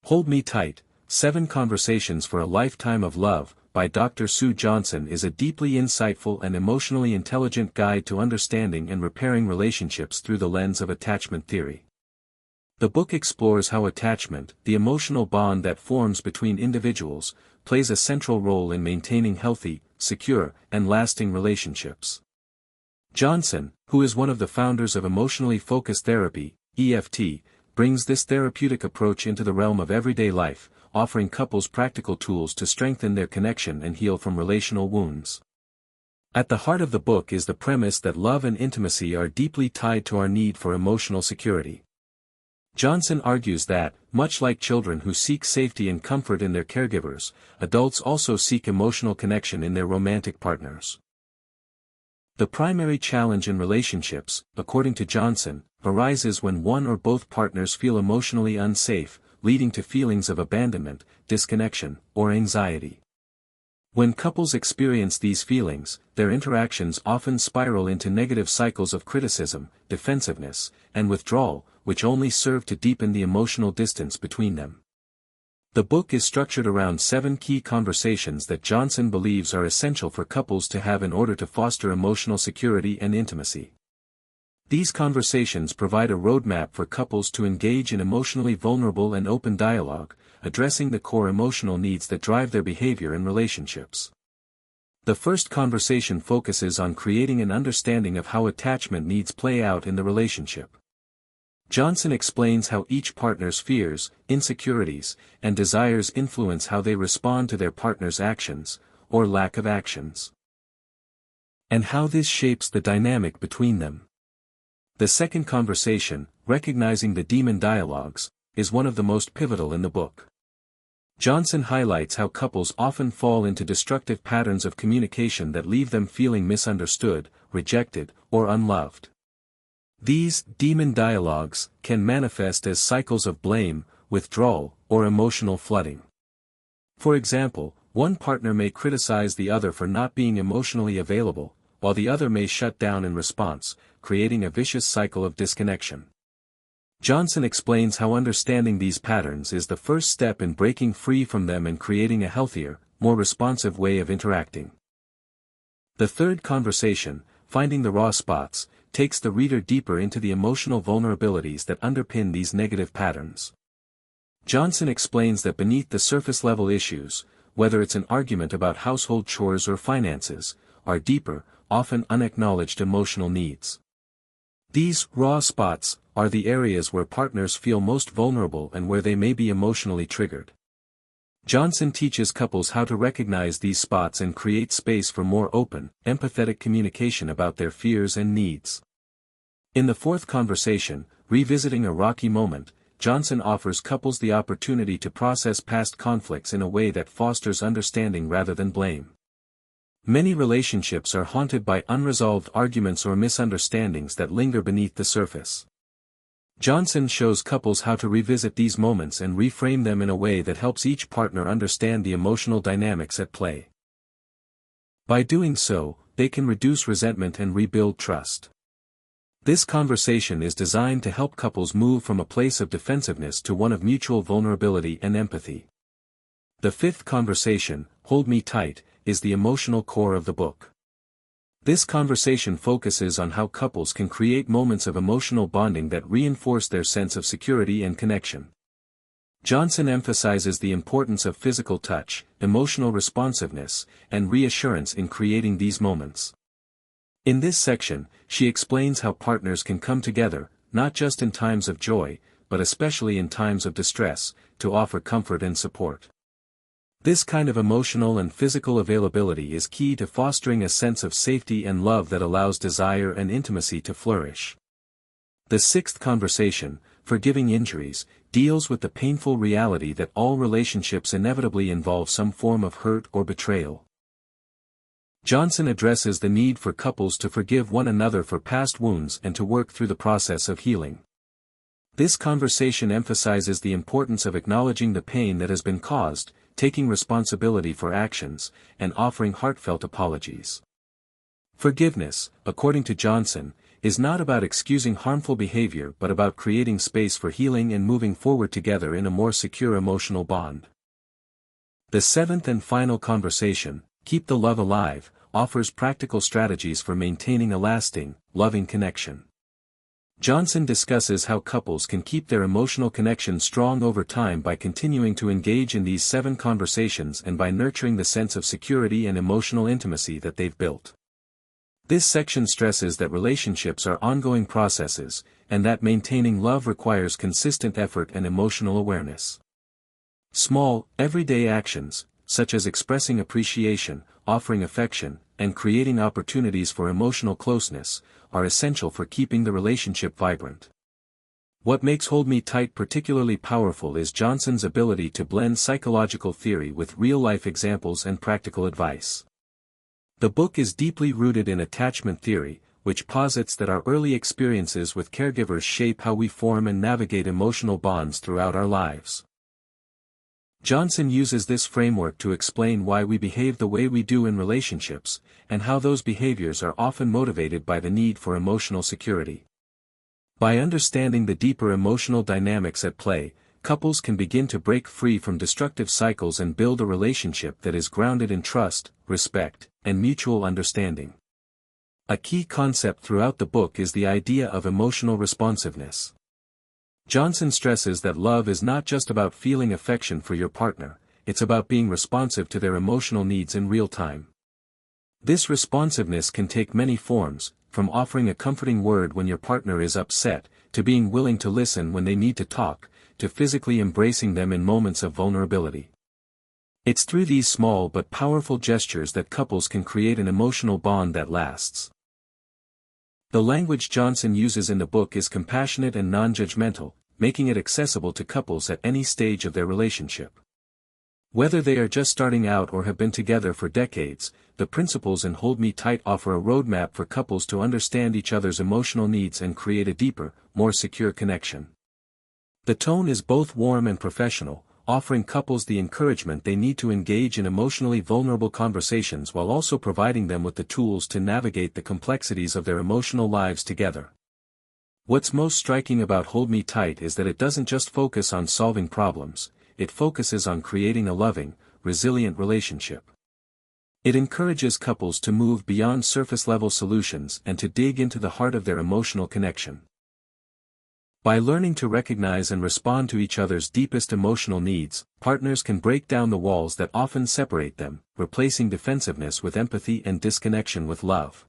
Hold Me Tight, 7 Conversations for a Lifetime of Love, by Dr. Sue Johnson is a deeply insightful and emotionally intelligent guide to understanding and repairing relationships through the lens of attachment theory. The book explores how attachment, the emotional bond that forms between individuals, plays a central role in maintaining healthy, secure, and lasting relationships. Johnson, who is one of the founders of emotionally focused therapy, EFT, brings this therapeutic approach into the realm of everyday life, offering couples practical tools to strengthen their connection and heal from relational wounds. At the heart of the book is the premise that love and intimacy are deeply tied to our need for emotional security. Johnson argues that, much like children who seek safety and comfort in their caregivers, adults also seek emotional connection in their romantic partners. The primary challenge in relationships, according to Johnson, arises when one or both partners feel emotionally unsafe, leading to feelings of abandonment, disconnection, or anxiety. When couples experience these feelings, their interactions often spiral into negative cycles of criticism, defensiveness, and withdrawal, which only serve to deepen the emotional distance between them. The book is structured around 7 key conversations that Johnson believes are essential for couples to have in order to foster emotional security and intimacy. These conversations provide a roadmap for couples to engage in emotionally vulnerable and open dialogue, addressing the core emotional needs that drive their behavior in relationships. The first conversation focuses on creating an understanding of how attachment needs play out in the relationship. Johnson explains how each partner's fears, insecurities, and desires influence how they respond to their partner's actions, or lack of actions, and how this shapes the dynamic between them. The second conversation, recognizing the demon dialogues, is one of the most pivotal in the book. Johnson highlights how couples often fall into destructive patterns of communication that leave them feeling misunderstood, rejected, or unloved. These demon dialogues can manifest as cycles of blame, withdrawal, or emotional flooding. For example, one partner may criticize the other for not being emotionally available, while the other may shut down in response, creating a vicious cycle of disconnection. Johnson explains how understanding these patterns is the first step in breaking free from them and creating a healthier, more responsive way of interacting. The third conversation, Finding the Raw Spots, takes the reader deeper into the emotional vulnerabilities that underpin these negative patterns. Johnson explains that beneath the surface-level issues, whether it's an argument about household chores or finances, are deeper, often unacknowledged emotional needs. These raw spots are the areas where partners feel most vulnerable and where they may be emotionally triggered. Johnson teaches couples how to recognize these spots and create space for more open, empathetic communication about their fears and needs. In the fourth conversation, Revisiting a Rocky Moment, Johnson offers couples the opportunity to process past conflicts in a way that fosters understanding rather than blame. Many relationships are haunted by unresolved arguments or misunderstandings that linger beneath the surface. Johnson shows couples how to revisit these moments and reframe them in a way that helps each partner understand the emotional dynamics at play. By doing so, they can reduce resentment and rebuild trust. This conversation is designed to help couples move from a place of defensiveness to one of mutual vulnerability and empathy. The fifth conversation, Hold Me Tight, is the emotional core of the book. This conversation focuses on how couples can create moments of emotional bonding that reinforce their sense of security and connection. Johnson emphasizes the importance of physical touch, emotional responsiveness, and reassurance in creating these moments. In this section, she explains how partners can come together, not just in times of joy, but especially in times of distress, to offer comfort and support. This kind of emotional and physical availability is key to fostering a sense of safety and love that allows desire and intimacy to flourish. The sixth conversation, Forgiving Injuries, deals with the painful reality that all relationships inevitably involve some form of hurt or betrayal. Johnson addresses the need for couples to forgive one another for past wounds and to work through the process of healing. This conversation emphasizes the importance of acknowledging the pain that has been caused, taking responsibility for actions, and offering heartfelt apologies. Forgiveness, according to Johnson, is not about excusing harmful behavior but about creating space for healing and moving forward together in a more secure emotional bond. The seventh and final conversation, Keep the Love Alive, offers practical strategies for maintaining a lasting, loving connection. Johnson discusses how couples can keep their emotional connection strong over time by continuing to engage in these 7 conversations and by nurturing the sense of security and emotional intimacy that they've built. This section stresses that relationships are ongoing processes, and that maintaining love requires consistent effort and emotional awareness. Small, everyday actions, such as expressing appreciation, offering affection, and creating opportunities for emotional closeness, are essential for keeping the relationship vibrant. What makes Hold Me Tight particularly powerful is Johnson's ability to blend psychological theory with real-life examples and practical advice. The book is deeply rooted in attachment theory, which posits that our early experiences with caregivers shape how we form and navigate emotional bonds throughout our lives. Johnson uses this framework to explain why we behave the way we do in relationships, and how those behaviors are often motivated by the need for emotional security. By understanding the deeper emotional dynamics at play, couples can begin to break free from destructive cycles and build a relationship that is grounded in trust, respect, and mutual understanding. A key concept throughout the book is the idea of emotional responsiveness. Johnson stresses that love is not just about feeling affection for your partner, it's about being responsive to their emotional needs in real time. This responsiveness can take many forms, from offering a comforting word when your partner is upset, to being willing to listen when they need to talk, to physically embracing them in moments of vulnerability. It's through these small but powerful gestures that couples can create an emotional bond that lasts. The language Johnson uses in the book is compassionate and non-judgmental, making it accessible to couples at any stage of their relationship. Whether they are just starting out or have been together for decades, the principles in Hold Me Tight offer a roadmap for couples to understand each other's emotional needs and create a deeper, more secure connection. The tone is both warm and professional, offering couples the encouragement they need to engage in emotionally vulnerable conversations while also providing them with the tools to navigate the complexities of their emotional lives together. What's most striking about Hold Me Tight is that it doesn't just focus on solving problems, it focuses on creating a loving, resilient relationship. It encourages couples to move beyond surface-level solutions and to dig into the heart of their emotional connection. By learning to recognize and respond to each other's deepest emotional needs, partners can break down the walls that often separate them, replacing defensiveness with empathy and disconnection with love.